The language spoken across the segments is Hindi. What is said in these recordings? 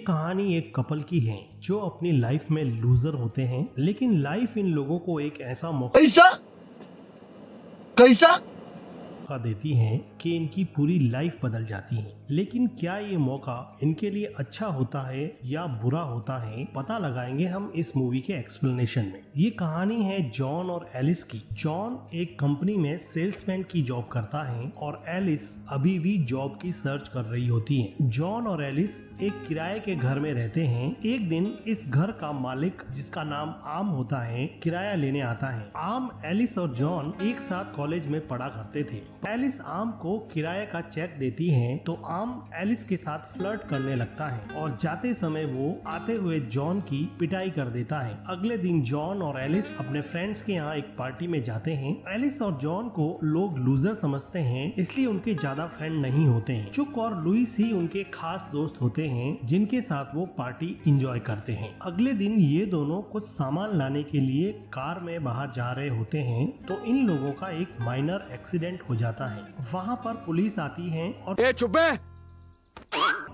कहानी एक कपल की है जो अपनी लाइफ में लूजर होते हैं, लेकिन लाइफ इन लोगों को एक ऐसा मौका कैसा देती है कि इनकी पूरी लाइफ बदल जाती है। लेकिन क्या ये मौका इनके लिए अच्छा होता है या बुरा होता है, पता लगाएंगे हम इस मूवी के एक्सप्लेनेशन में। ये कहानी है जॉन और एलिस की। जॉन एक कंपनी में सेल्समैन की जॉब करता है और एलिस अभी भी जॉब की सर्च कर रही होती है। जॉन और एलिस एक किराए के घर में रहते हैं। एक दिन इस घर का मालिक, जिसका नाम आम होता है, किराया लेने आता है। आम, एलिस और जॉन एक साथ कॉलेज में पढ़ा करते थे। एलिस आम को किराए का चेक देती है तो आम एलिस के साथ फ्लर्ट करने लगता है और जाते समय वो आते हुए जॉन की पिटाई कर देता है। अगले दिन जॉन और एलिस अपने फ्रेंड्स के यहाँ एक पार्टी में जाते हैं। एलिस और जॉन को लोग लूजर समझते हैं, इसलिए उनके ज्यादा फ्रेंड नहीं होते हैं। चुक और लुइस ही उनके खास दोस्त होते हैं जिनके साथ वो पार्टी एंजॉय करते हैं। अगले दिन ये दोनों कुछ सामान लाने के लिए कार में बाहर जा रहे होते हैं तो इन लोगों का एक माइनर एक्सीडेंट हो जाता है। वहाँ पर पुलिस आती है और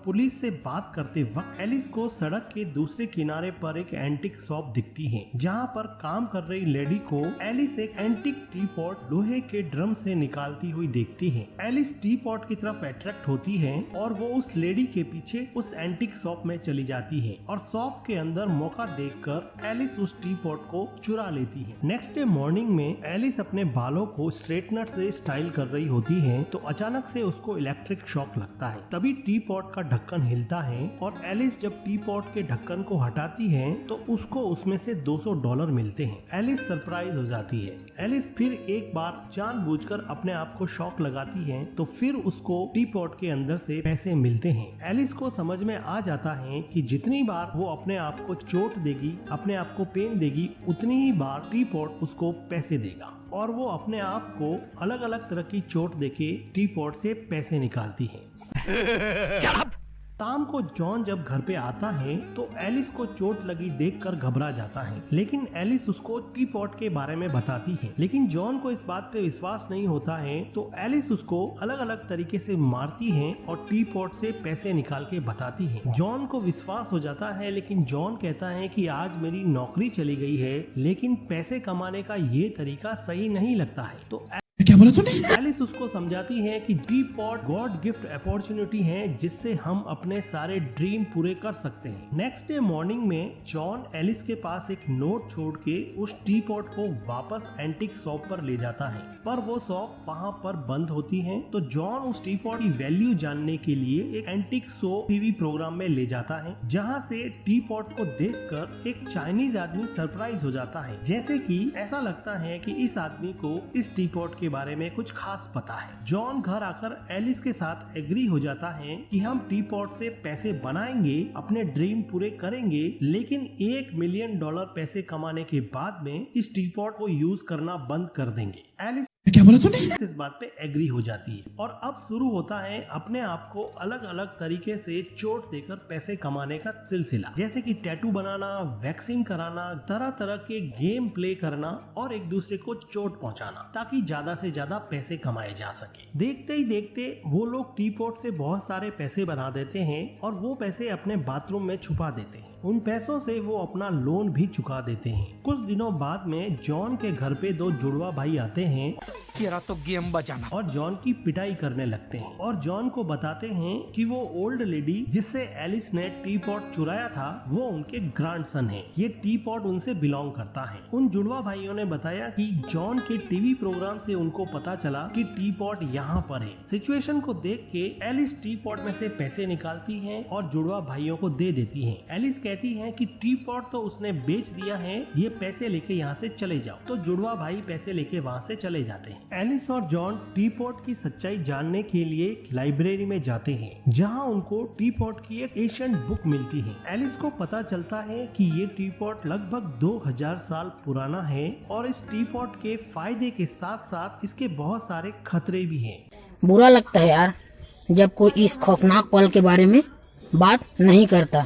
पुलिस से बात करते वक्त एलिस को सड़क के दूसरे किनारे पर एक एंटिक शॉप दिखती है, जहाँ पर काम कर रही लेडी को एलिस एक एंटिक टी पॉट लोहे के ड्रम से निकालती हुई देखती है। एलिस टी पॉट की तरफ अट्रैक्ट होती है और वो उस लेडी के पीछे उस एंटिक शॉप में चली जाती है और शॉप के अंदर मौका देखकर एलिस उस टी पॉट को चुरा लेती है। नेक्स्ट डे मॉर्निंग में एलिस अपने बालों को स्ट्रेटनर से स्टाइल कर रही होती है तो अचानक से उसको इलेक्ट्रिक शॉक लगता है। तभी टी पॉट का ढक्कन हिलता है और एलिस जब टी पॉट के ढक्कन को हटाती है तो उसको उसमें से $200 मिलते हैं। एलिस सरप्राइज हो जाती है। एलिस फिर एक बार जानबूझकर अपने आप को शॉक लगाती है तो फिर उसको टी पॉट के अंदर से पैसे मिलते हैं। एलिस को समझ में आ जाता है कि जितनी बार वो अपने आप को चोट देगी, अपने आप को पेन देगी, उतनी ही बार टी पॉट उसको पैसे देगा और वो अपने आप को अलग अलग तरह की चोट देके टी पॉट से पैसे निकालती है। शाम को जॉन जब घर पे आता है तो एलिस को चोट लगी देखकर घबरा जाता है, लेकिन एलिस उसको टी पॉट के बारे में बताती है। लेकिन जॉन को इस बात पे विश्वास नहीं होता है तो एलिस उसको अलग अलग तरीके से मारती है और टी पॉट से पैसे निकाल के बताती है। जॉन को विश्वास हो जाता है, लेकिन जॉन कहता है कि आज मेरी नौकरी चली गई है, लेकिन पैसे कमाने का ये तरीका सही नहीं लगता है। तो क्या बोला तूने? एलिस उसको समझाती है कि T pot God gift opportunity है जिससे हम अपने सारे ड्रीम पूरे कर सकते हैं। नेक्स्ट डे मॉर्निंग में जॉन एलिस के पास एक नोट छोड़ के उस टी पॉट को वापस एंटिक शॉप पर ले जाता है, पर वो शॉप वहाँ पर बंद होती है। तो जॉन उस टी पॉट की वैल्यू जानने के लिए एक एंटिक शो टीवी प्रोग्राम में ले जाता है, जहाँ से टी पॉट को देखकर एक चाइनीज आदमी सरप्राइज हो जाता है। जैसे कि ऐसा लगता है कि इस आदमी को इस टी पॉट के बारे में कुछ खास पता है। जॉन घर आकर एलिस के साथ एग्री हो जाता है कि हम टी पॉट से पैसे बनाएंगे, अपने ड्रीम पूरे करेंगे, लेकिन $1 मिलियन पैसे कमाने के बाद में इस टी पॉट को यूज करना बंद कर देंगे। एलिस क्या बोला तूने? इस बात पे एग्री हो जाती है और अब शुरू होता है अपने आप को अलग अलग तरीके से चोट देकर पैसे कमाने का सिलसिला, जैसे कि टैटू बनाना, वैक्सिंग कराना, तरह तरह के गेम प्ले करना और एक दूसरे को चोट पहुंचाना ताकि ज्यादा से ज्यादा पैसे कमाए जा सके। देखते ही देखते वो लोग टी पॉट से बहुत सारे पैसे बना देते हैं और वो पैसे अपने बाथरूम में छुपा देते हैं। उन पैसों से वो अपना लोन भी चुका देते हैं। कुछ दिनों बाद में जॉन के घर पे दो जुड़वा भाई आते हैं तेरा तो गेम बजाना और जॉन की पिटाई करने लगते हैं और जॉन को बताते हैं कि वो ओल्ड लेडी जिससे एलिस ने टी पॉट चुराया था वो उनके ग्रैंडसन है। ये टी पॉट उनसे बिलोंग करता है। उन जुड़वा भाइयों ने बताया कि जॉन के टीवी प्रोग्राम से उनको पता चला कि टी पॉट यहाँ पर है। सिचुएशन को देख के एलिस टी पॉट में से पैसे निकालती है और जुड़वा भाइयों को दे देती है। एलिस कहती है कि टी पॉट तो उसने बेच दिया है, ये पैसे लेके यहाँ से चले जाओ। तो जुड़वा भाई पैसे लेके वहाँ से चले जाते हैं। एलिस और जॉन टी पॉट की सच्चाई जानने के लिए एक लाइब्रेरी में जाते हैं, जहां उनको टी पॉट की एक एशियंट बुक मिलती है। एलिस को पता चलता है कि ये टी पॉट लगभग 2000 साल पुराना है और इस टी पॉट के फायदे के साथ साथ इसके बहुत सारे खतरे भी हैं। बुरा लगता है यार जब कोई इस खौफनाक पल के बारे में बात नहीं करता।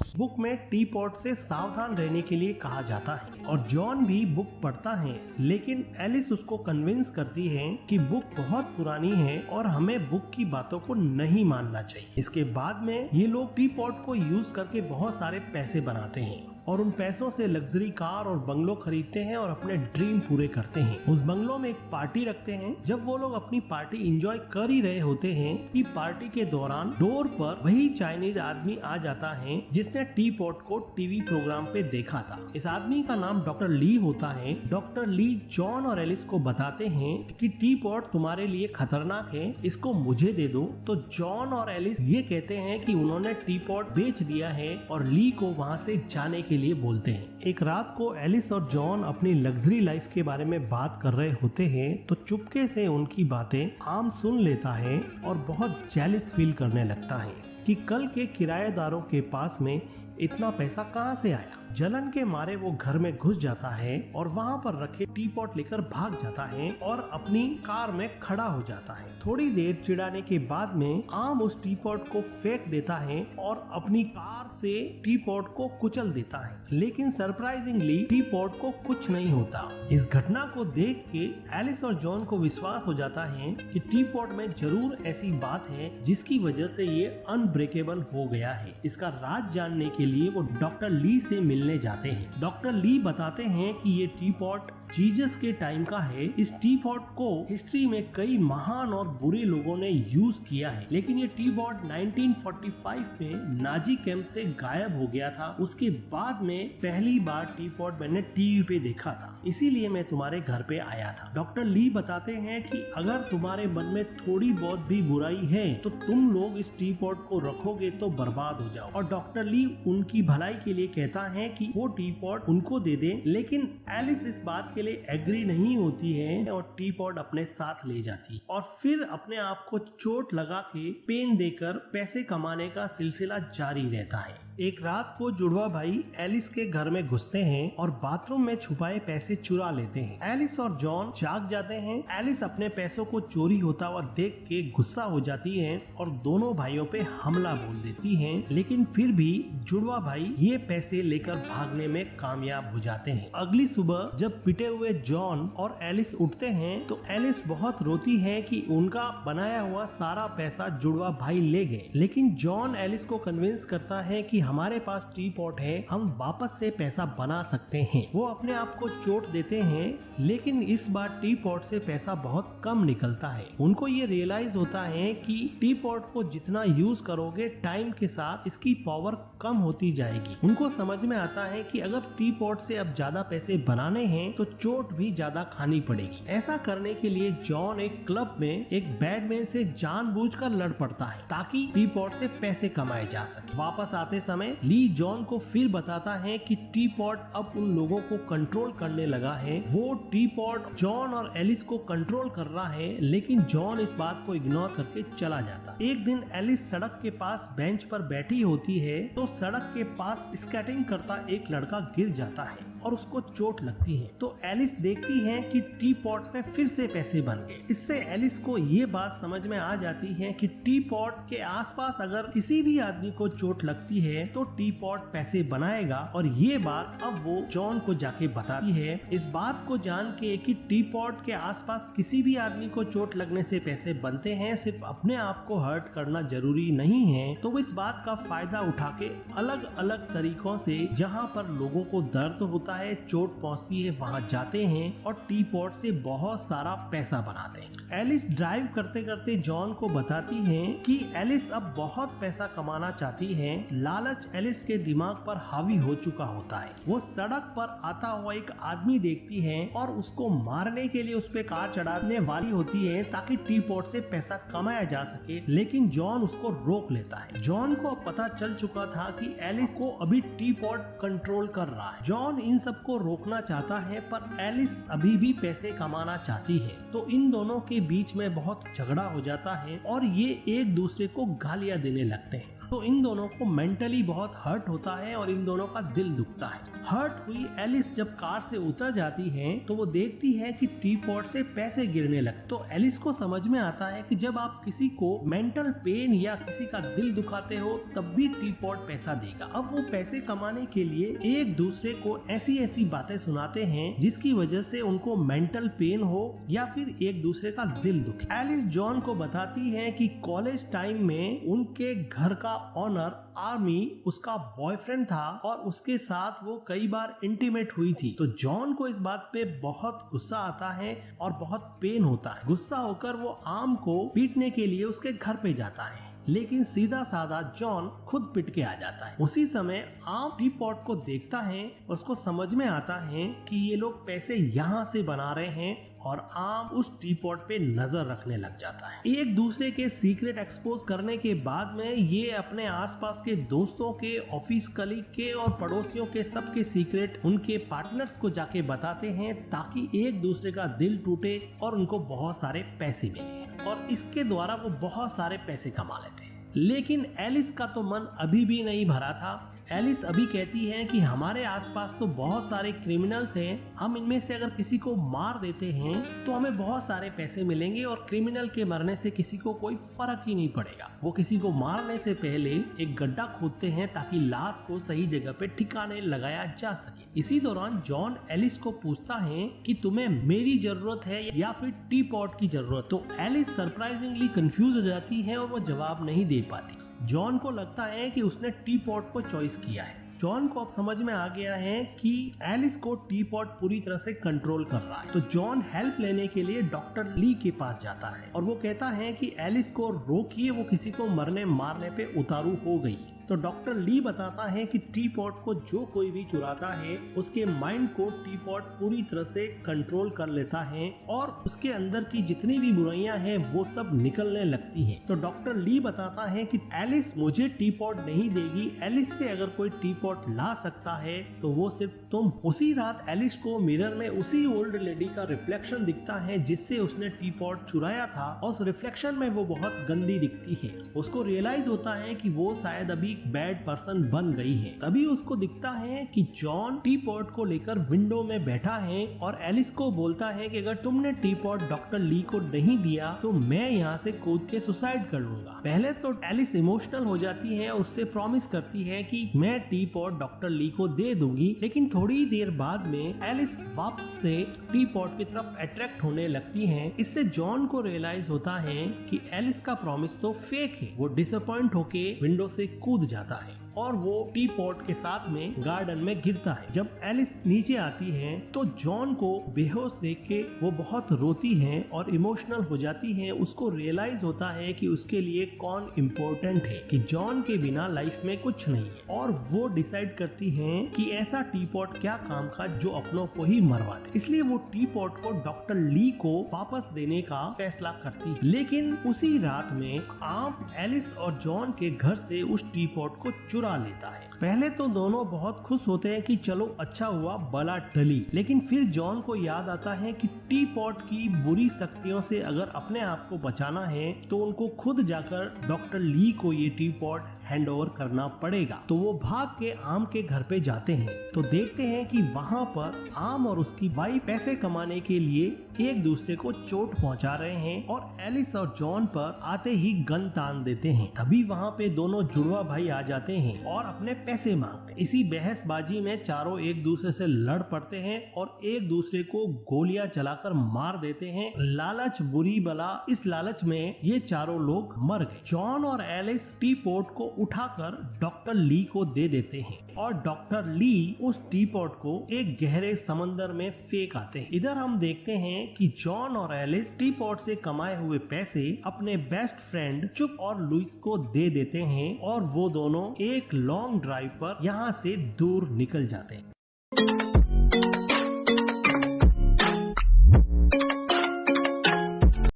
बुक में टी पॉट से सावधान रहने के लिए कहा जाता है और जॉन भी बुक पढ़ता है, लेकिन एलिस उसको कन्विंस करती है कि बुक बहुत पुरानी है और हमें बुक की बातों को नहीं मानना चाहिए। इसके बाद में ये लोग टी पॉट को यूज करके बहुत सारे पैसे बनाते हैं और उन पैसों से लग्जरी कार और बंगलो खरीदते हैं और अपने ड्रीम पूरे करते हैं। उस बंगलो में एक पार्टी रखते हैं। जब वो लोग अपनी पार्टी एंजॉय कर ही रहे होते हैं कि पार्टी के दौरान डोर पर वही चाइनीज आदमी आ जाता है जिसने टी पॉट को टीवी प्रोग्राम पे देखा था। इस आदमी का नाम डॉक्टर ली होता है। डॉक्टर ली जॉन और एलिस को बताते हैं कि टी पॉट तुम्हारे लिए खतरनाक है, इसको मुझे दे दो। तो जॉन और एलिस ये कहते हैं कि उन्होंने टी पॉट बेच दिया है और ली को वहाँ से जाने के लिए बोलते हैं। एक रात को एलिस और जॉन अपनी लग्जरी लाइफ के बारे में बात कर रहे होते हैं तो चुपके से उनकी बातें आम सुन लेता है और बहुत जेलस फील करने लगता है कि कल के किराएदारों के पास में इतना पैसा कहाँ से आया। जलन के मारे वो घर में घुस जाता है और वहाँ पर रखे टी पॉट लेकर भाग जाता है और अपनी कार में खड़ा हो जाता है। थोड़ी देर चिढ़ाने के बाद में आम उस टी पॉट को फेंक देता है और अपनी कार से टी पॉट को कुचल देता है, लेकिन सरप्राइजिंगली टी पॉट को कुछ नहीं होता। इस घटना को देख के एलिस और जॉन को विश्वास हो जाता है कि टी पॉट में जरूर ऐसी बात है जिसकी वजह से ये अनब्रेकेबल हो गया है। इसका राज जानने के लिए वो डॉक्टर ली से मिलने जाते हैं। डॉक्टर ली बताते हैं कि ये टी पॉट जीसस के टाइम का है। इस टी पॉट को हिस्ट्री में कई महान और बुरे लोगों ने यूज किया है, लेकिन ये टी पॉट 1945 में नाजी कैंप से गायब हो गया था। उसके बाद में पहली बार टी पॉट मैंने टीवी पे देखा था, इसीलिए मैं तुम्हारे घर पे आया था। डॉक्टर ली बताते हैं कि अगर तुम्हारे मन में थोड़ी बहुत भी बुराई है तो तुम लोग इस टी पॉट को रखोगे तो बर्बाद हो जाओ। और डॉक्टर ली उनकी भलाई के लिए कहता है कि वो टी पॉट उनको दे दे, लेकिन एलिस इस बात के लिए एग्री नहीं होती है और टी पॉट अपने साथ ले जाती है और फिर अपने आप को चोट लगा के पेन देकर पैसे कमाने का सिलसिला जारी रहता है। एक रात को जुड़वा भाई एलिस के घर में घुसते हैं और बाथरूम में छुपाए पैसे चुरा लेते हैं। एलिस और जॉन जाग जाते हैं। एलिस अपने पैसों को चोरी होता हुआ देख के गुस्सा हो जाती है और दोनों भाइयों पे हमला बोल देती है, लेकिन फिर भी जुड़वा भाई ये पैसे लेकर भागने में कामयाब हो जाते हैं। अगली सुबह जब पिटे हुए जॉन और एलिस उठते हैं तो एलिस बहुत रोती है कि उनका बनाया हुआ सारा पैसा जुड़वा भाई ले गए, लेकिन जॉन एलिस को कन्विंस करता है कि हमारे पास टी पॉट है, हम वापस से पैसा बना सकते हैं। वो अपने आप को चोट देते हैं, लेकिन इस बार टी पॉट से पैसा बहुत कम निकलता है। उनको ये रियलाइज होता है कि टी पॉट को जितना यूज करोगे टाइम के साथ इसकी पावर कम होती जाएगी। उनको समझ में आता है कि अगर टी पॉट से अब ज्यादा पैसे बनाने हैं तो चोट भी ज्यादा खानी पड़ेगी। ऐसा करने के लिए जॉन एक क्लब में एक बैडमैन से जानबूझकर लड़ पड़ता है ताकि टी पॉट से पैसे कमाए जा सके। वापस आते समय ली जॉन को फिर बताता है कि टी पॉट अब उन लोगों को कंट्रोल करने लगा है। वो टी पॉट जॉन और एलिस को कंट्रोल कर रहा है, लेकिन जॉन इस बात को इग्नोर करके चला जाता। एक दिन एलिस सड़क के पास बेंच पर बैठी होती है तो सड़क के पास स्केटिंग करता एक लड़का गिर जाता है और उसको चोट लगती है। तो एलिस देखती है कि टी पॉट में फिर से पैसे बन गए। इससे एलिस को ये बात समझ में आ जाती है कि टी पॉट के आसपास अगर किसी भी आदमी को चोट लगती है तो टी पॉट पैसे बनाएगा, और ये बात अब वो जॉन को जाके बताती है। इस बात को जान के कि टी पॉट के आसपास किसी भी आदमी को चोट लगने से पैसे बनते हैं, सिर्फ अपने आप को हर्ट करना जरूरी नहीं है, तो वो इस बात का फायदा उठा के अलग अलग तरीकों से जहाँ पर लोगों को दर्द होता है, चोट पहुंचती है, वहां जाते हैं और टी पॉट से बहुत सारा पैसा बनाते हैं। एलिस ड्राइव करते करते जॉन को बताती है कि एलिस अब बहुत पैसा कमाना चाहती है। लालच एलिस के दिमाग पर हावी हो चुका होता है। वो सड़क पर आता हुआ एक आदमी देखती है और उसको मारने के लिए उस पे कार चढ़ाने वाली होती है ताकि टी पॉट से पैसा कमाया जा सके, लेकिन जॉन उसको रोक लेता है। जॉन को पता चल चुका था कि एलिस को अभी टी पॉट कंट्रोल कर रहा है। जॉन इन सब को रोकना चाहता है पर एलिस अभी भी पैसे कमाना चाहती है, तो इन दोनों के बीच में बहुत झगड़ा हो जाता है और ये एक दूसरे को गालियां देने लगते हैं। तो इन दोनों को मेंटली बहुत हर्ट होता है और इन दोनों का दिल दुखता है। हर्ट हुई एलिस जब कार से उतर जाती है तो वो देखती है कि टी पॉट से पैसे गिरने लगते। तो एलिस को समझ में आता है कि जब आप किसी को मेंटल पेन या किसी का दिल दुखाते हो तब भी टी पॉट पैसा देगा। अब वो पैसे कमाने के लिए एक दूसरे को ऐसी ऐसी बातें सुनाते हैं जिसकी वजह से उनको मेंटल पेन हो या फिर एक दूसरे का दिल दुखे। एलिस जॉन को बताती है कि कॉलेज टाइम में उनके घर का ऑनर आर्मी उसका बॉयफ्रेंड था और उसके साथ वो कई बार इंटीमेट हुई थी। तो जॉन को इस बात पे बहुत गुस्सा आता है और बहुत पेन होता है। गुस्सा होकर वो आर्म को पीटने के लिए उसके घर पे जाता है, लेकिन सीधा साधा जॉन खुद पिट के आ जाता है। उसी समय आर्म टी पॉट को देखता है और उसको समझ में आता है कि ये लोग पैसे यहाँ से बना रहे हैं और आर्म उस टी पॉट पे नजर रखने लग जाता है। एक दूसरे के सीक्रेट एक्सपोज करने के बाद में ये अपने आसपास के दोस्तों के, ऑफिस कलीग के और पड़ोसियों के सबके सीक्रेट उनके पार्टनर्स को जाके बताते हैं ताकि एक दूसरे का दिल टूटे और उनको बहुत सारे पैसे मिले और इसके द्वारा वो बहुत सारे पैसे कमा लेते हैं। लेकिन एलिस का तो मन अभी भी नहीं भरा था। एलिस अभी कहती है कि हमारे आसपास तो बहुत सारे क्रिमिनल्स हैं, हम इनमें से अगर किसी को मार देते हैं तो हमें बहुत सारे पैसे मिलेंगे और क्रिमिनल के मरने से किसी को कोई फर्क ही नहीं पड़ेगा। वो किसी को मारने से पहले एक गड्ढा खोदते हैं ताकि लाश को सही जगह पे ठिकाने लगाया जा सके। इसी दौरान जॉन एलिस को पूछता है कि तुम्हें मेरी जरूरत है या फिर टी पॉट की जरूरत। तो एलिस सरप्राइजिंगली कंफ्यूज हो जाती है और वो जवाब नहीं दे पाती। जॉन को लगता है कि उसने टी पॉट को चॉइस किया है। जॉन को अब समझ में आ गया है कि एलिस को टी पॉट पूरी तरह से कंट्रोल कर रहा है। तो जॉन हेल्प लेने के लिए डॉक्टर ली के पास जाता है और वो कहता है कि एलिस को रोकिए, वो किसी को मरने मारने पे उतारू हो गई। तो डॉक्टर ली बताता है कि टी पॉट को जो कोई भी चुराता है उसके माइंड को टी पॉट पूरी तरह से कंट्रोल कर लेता है और उसके अंदर की जितनी भी बुराइयां हैं वो सब निकलने लगती हैं। तो डॉक्टर ली बताता है कि एलिस मुझे टी पॉट नहीं देगी, एलिस से अगर कोई टी पॉट ला सकता है तो वो सिर्फ तुम। उसी रात एलिस को मिरर में उसी ओल्ड लेडी का रिफ्लेक्शन दिखता है जिससे उसने टी पॉट चुराया था और उस रिफ्लेक्शन में वो बहुत गंदी दिखती है। उसको रियलाइज होता है कि वो शायद अभी बैड पर्सन बन गई है। तभी उसको दिखता है कि जॉन टी पॉट को लेकर विंडो में बैठा है और एलिस को बोलता है कि अगर तुमने टी पॉट डॉक्टर ली को नहीं दिया तो मैं यहाँ से कूद के सुसाइड कर लूंगा। पहले तो एलिस इमोशनल हो जाती है, उससे प्रॉमिस करती है कि मैं टी पॉट डॉक्टर ली को दे दूंगी, लेकिन थोड़ी देर बाद में एलिस वापस से टी पॉट की तरफ अट्रैक्ट होने लगती है। इससे जॉन को रियलाइज होता है कि एलिस का प्रॉमिस तो फेक है। वो डिसअपॉइंट होके विंडो से कूद जाता है और वो टी पॉट के साथ में गार्डन में गिरता है। जब एलिस नीचे आती है तो जॉन को बेहोश देख के वो बहुत रोती है और इमोशनल हो जाती है। उसको रियलाइज होता है कि उसके लिए कौन इम्पोर्टेंट है, कि जॉन के बिना लाइफ में कुछ नहीं है और वो डिसाइड करती है कि ऐसा टी पॉट क्या काम का जो अपनों को ही मरवा दे। इसलिए वो टी पॉट को डॉक्टर ली को वापस देने का फैसला करती है। लेकिन उसी रात में आर्म एलिस और जॉन के घर से उस टी पॉट को चुरा लेता है। पहले तो दोनों बहुत खुश होते हैं कि चलो अच्छा हुआ बला टली, लेकिन फिर जॉन को याद आता है कि टी पॉट की बुरी शक्तियों से अगर अपने आप को बचाना है तो उनको खुद जाकर डॉक्टर ली को ये टी पॉट हैंड ओवर करना पड़ेगा। तो वो भाग के आर्म के घर पे जाते हैं तो देखते हैं कि वहाँ पर आर्म और उसकी वाइफ पैसे कमाने के लिए एक दूसरे को चोट पहुँचा रहे हैं और एलिस और जॉन पर आते ही गन तान देते हैं। तभी वहाँ पे दोनों जुड़वा भाई आ जाते हैं और अपने पैसे मांगते हैं। इसी बहसबाजी में चारों एक दूसरे से लड़ पड़ते हैं और एक दूसरे को गोलियां चलाकर मार देते हैं। लालच बुरी बला, इस लालच में ये चारों लोग मर गए। जॉन और एलिस टी पॉट को उठाकर डॉक्टर ली को दे देते हैं और डॉक्टर ली उस टी पॉट को एक गहरे समंदर में फेंक आते हैं। इधर हम देखते हैं कि जॉन और एलिस टी पॉट से कमाए हुए पैसे अपने बेस्ट फ्रेंड चुप और लुइस को दे देते हैं और वो दोनों एक लॉन्ग ड्राइव पर यहाँ से दूर निकल जाते हैं।